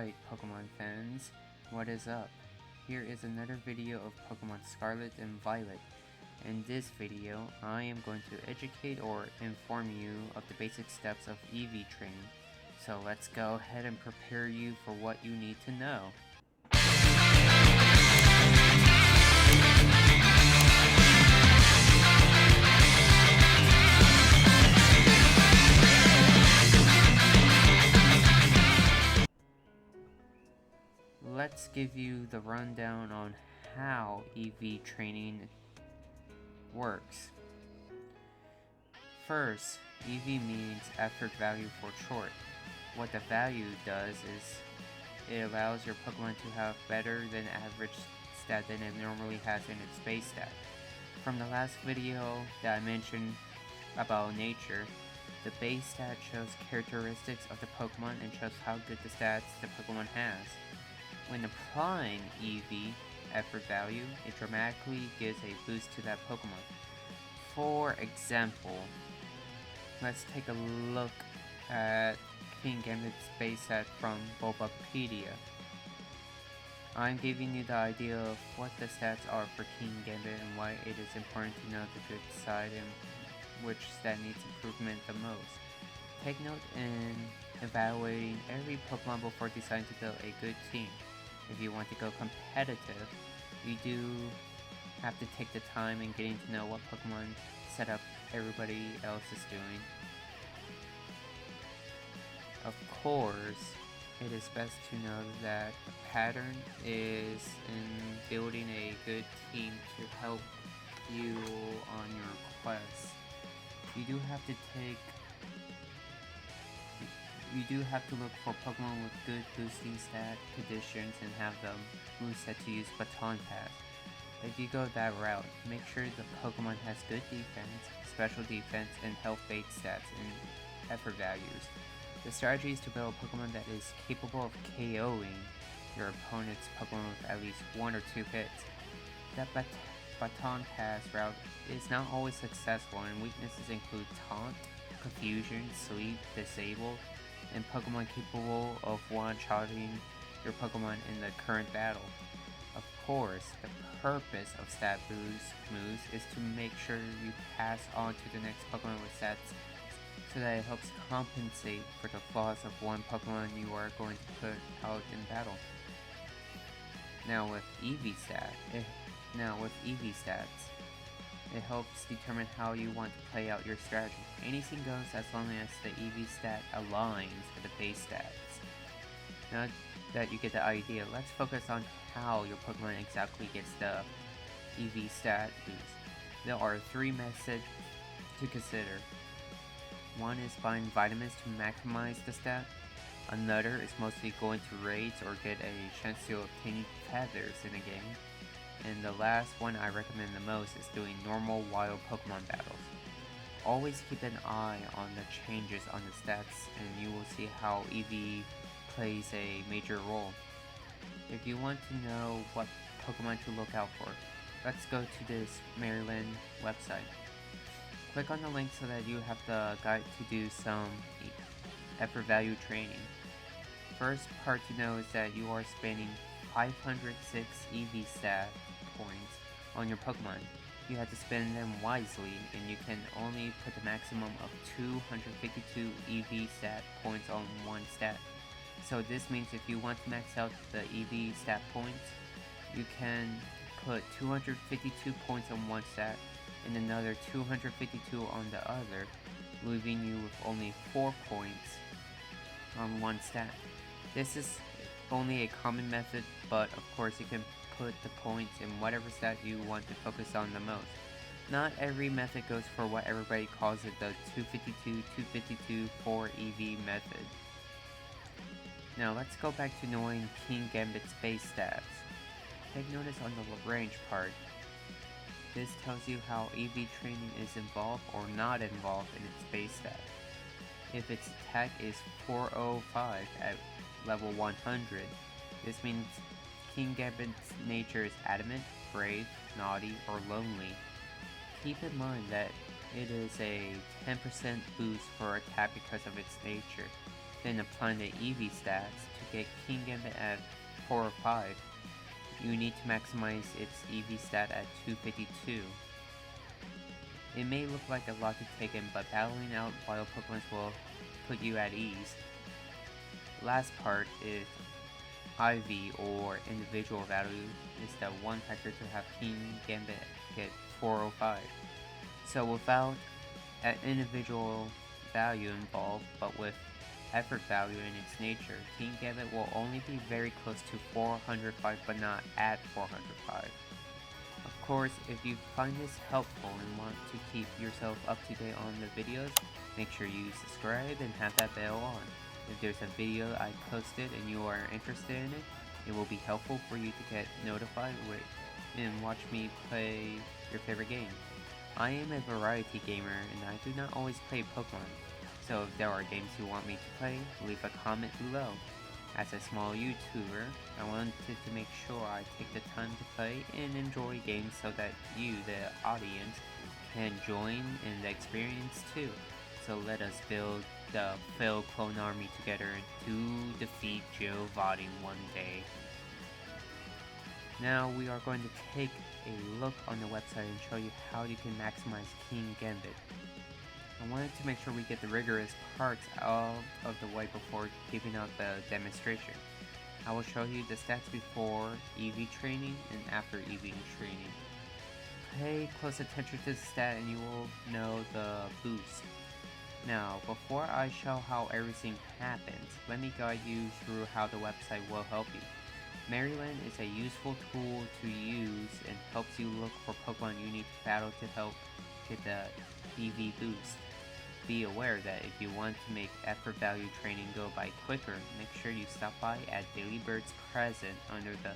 Alright, Pokemon fans, what is up? Here is another video of Pokemon Scarlet and Violet. In this video, I am going to educate or inform you of the basic steps of EV training. So let's go ahead and prepare you for what you need to know. Let's give you the rundown on how EV training works. First, EV means effort value for short. What the value does is it allows your Pokemon to have better than average stat than it normally has in its base stat. From the last video that I mentioned about nature, the base stat shows characteristics of the Pokemon and shows how good the stats the Pokemon has. When applying EV effort value, it dramatically gives a boost to that Pokemon. For example, let's take a look at King Gambit's base set from Bulbapedia. I'm giving you the idea of what the stats are for King Gambit and why it is important to know the good side and which stat needs improvement the most. Take note in evaluating every Pokemon before deciding to build a good team. If you want to go competitive, you do have to take the time in getting to know what Pokemon setup everybody else is doing. Of course, it is best to know that the pattern is in building a good team to help you on your quest. You do have to look for Pokemon with good boosting stat conditions and have them moveset to use Baton Pass. If you go that route, make sure the Pokemon has good defense, special defense, and health-based stats and effort values. The strategy is to build a Pokemon that is capable of KOing your opponent's Pokemon with at least 1 or 2 hits. That Baton Pass route is not always successful, and weaknesses include Taunt, Confusion, Sleep, Disable, and Pokemon capable of one-shotting your Pokemon in the current battle. Of course, the purpose of stat boost moves is to make sure you pass on to the next Pokemon with stats so that it helps compensate for the flaws of one Pokemon you are going to put out in battle. Now with EV stats, it helps determine how you want to play out your strategy. Anything goes as long as the EV stat aligns with the base stats. Now that you get the idea, let's focus on how your Pokemon exactly gets the EV stat boost. There are 3 methods to consider. One is buying vitamins to maximize the stat. Another is mostly going to raids or get a chance to obtain feathers in a game. And the last one I recommend the most is doing normal wild Pokemon battles. Always keep an eye on the changes on the stats and you will see how EV plays a major role. If you want to know what Pokemon to look out for, let's go to this Maryland website. Click on the link so that you have the guide to do some effort value training. First part to know is that you are spending 506 EV stat points on your Pokemon. You have to spend them wisely, and you can only put the maximum of 252 EV stat points on one stat. So this means if you want to max out the EV stat points, you can put 252 points on one stat and another 252 on the other, leaving you with only 4 points on one stat. This is only a common method, but of course you can put the points in whatever stat you want to focus on the most. Not every method goes for what everybody calls it the 252 4 EV method. Now let's go back to knowing King Gambit's base stats. Take notice on the range part. This tells you how EV training is involved or not involved in its base stat. If its attack is 405 at level 100, this means King Gambit's nature is adamant, brave, naughty, or lonely. Keep in mind that it is a 10% boost for attack because of its nature. then applying the EV stats to get King Gambit at 4 or 5. You need to maximize its EV stat at 252. It may look like a lot to take in, but battling out wild Pokemon will put you at ease. Last part is IV, or individual value, is the one factor to have King Gambit get 405. So without an individual value involved, but with effort value in its nature, King Gambit will only be very close to 405 but not at 405. Of course, if you find this helpful and want to keep yourself up to date on the videos, make sure you subscribe and have that bell on. If there's a video I posted and you are interested in it, it will be helpful for you to get notified and watch me play your favorite game. I am a variety gamer and I do not always play Pokemon, so if there are games you want me to play, leave a comment below. As a small YouTuber, I wanted to make sure I take the time to play and enjoy games so that you, the audience, can join in the experience too. So let us build the failed clone army together to defeat Giovanni one day. Now we are going to take a look on the website and show you how you can maximize King Gambit. I wanted to make sure we get the rigorous parts out of the way before giving out the demonstration. I will show you the stats before EV training and after EV training. Pay close attention to the stat and you will know the boost. Now, before I show how everything happens, let me guide you through how the website will help you. Maryland is a useful tool to use and helps you look for Pokemon you need to battle to help get the EV boost. Be aware that if you want to make effort value training go by quicker, make sure you stop by at Daily Bird's Present under the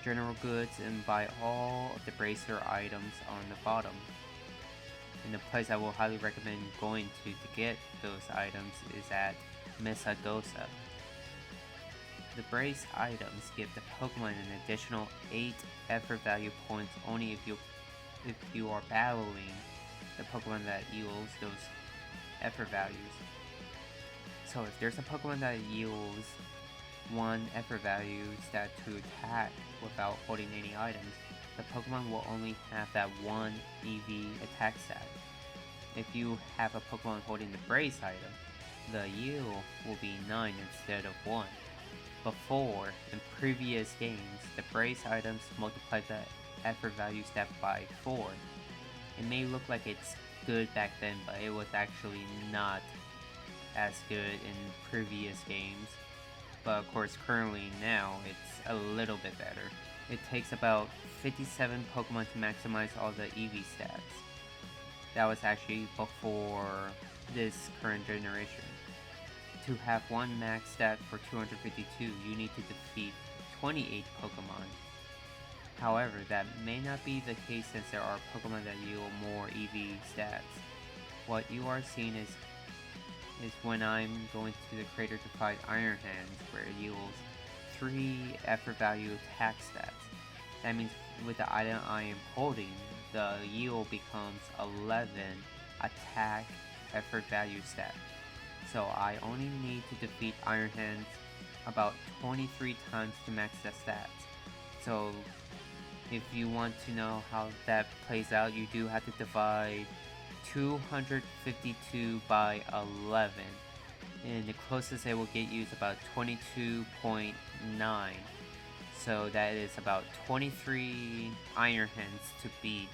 General Goods and buy all of the bracer items on the bottom. And the place I will highly recommend going to get those items is at Mesagosa. The brace items give the Pokemon an additional 8 effort value points only if you are battling the Pokemon that yields those effort values. So if there's a Pokemon that yields 1 effort value stat to attack without holding any items, the Pokemon will only have that 1 EV attack stat. If you have a Pokemon holding the brace item, the yield will be 9 instead of 1. Before, in previous games, the brace items multiplied the effort value stat by 4. It may look like it's good back then, but it was actually not as good in previous games. But of course, currently now, it's a little bit better. It takes about 57 Pokemon to maximize all the EV stats. That was actually before this current generation. To have one max stat for 252, you need to defeat 28 Pokemon. However, that may not be the case since there are Pokemon that yield more EV stats. What you are seeing is when I'm going to the crater to fight Iron Hands, where it yields 3 effort value attack stats. That means with the item I am holding, the yield becomes 11 attack effort value stat. So I only need to defeat Iron Hands about 23 times to max the stats. So if you want to know how that plays out, you do have to divide 252 by 11. And the closest it will get you is about 22.9. So that is about 23 Iron Hands to beat,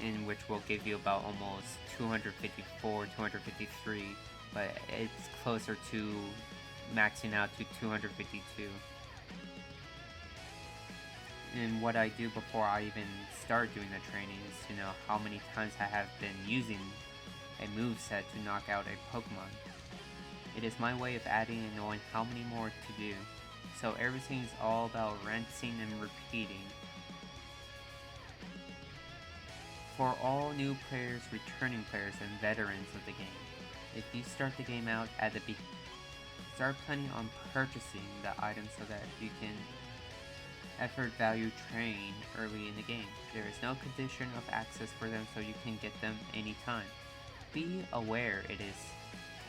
in which will give you about almost 254, 253. But it's closer to maxing out to 252. And what I do before I even start doing the training is to know how many times I have been using a moveset to knock out a Pokemon. It is my way of adding and knowing how many more to do. So everything is all about rinsing and repeating. For all new players, returning players, and veterans of the game, if you start the game out at the beginning, start planning on purchasing the items so that you can effort value train early in the game. There is no condition of access for them, so you can get them anytime. Be aware it is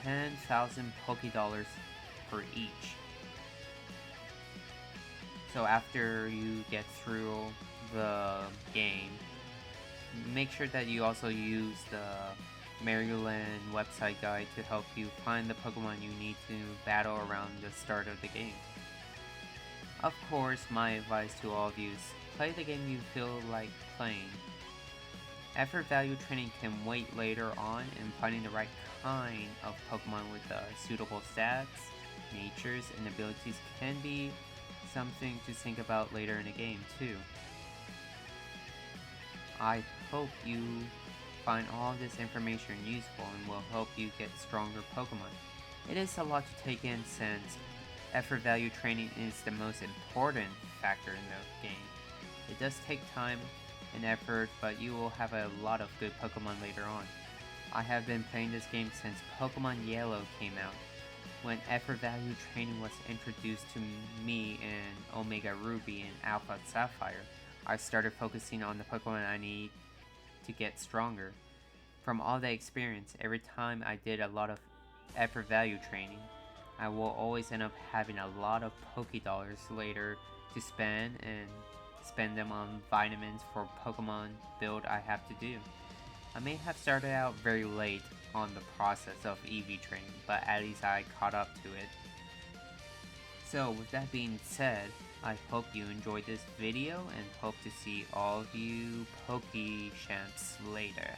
10,000 Pokédollars for each. So after you get through the game, make sure that you also use the Maryland website guide to help you find the Pokemon you need to battle around the start of the game. Of course, my advice to all of you is play the game you feel like playing. Effort value training can wait later on, and finding the right kind of Pokemon with suitable stats, natures, and abilities can be something to think about later in the game too. I hope you find all this information useful and will help you get stronger Pokemon. It is a lot to take in since effort value training is the most important factor in the game. It does take time and effort, but you will have a lot of good Pokemon later on. I have been playing this game since Pokemon Yellow came out. When effort value training was introduced to me in Omega Ruby and Alpha Sapphire, I started focusing on the Pokemon I need to get stronger. From all that experience, every time I did a lot of effort value training, I will always end up having a lot of Pokédollars later to spend and spend them on vitamins for Pokemon build I have to do. I may have started out very late on the process of EV training, but at least I caught up to it. So with that being said, I hope you enjoyed this video and hope to see all of you Pokeshamps later.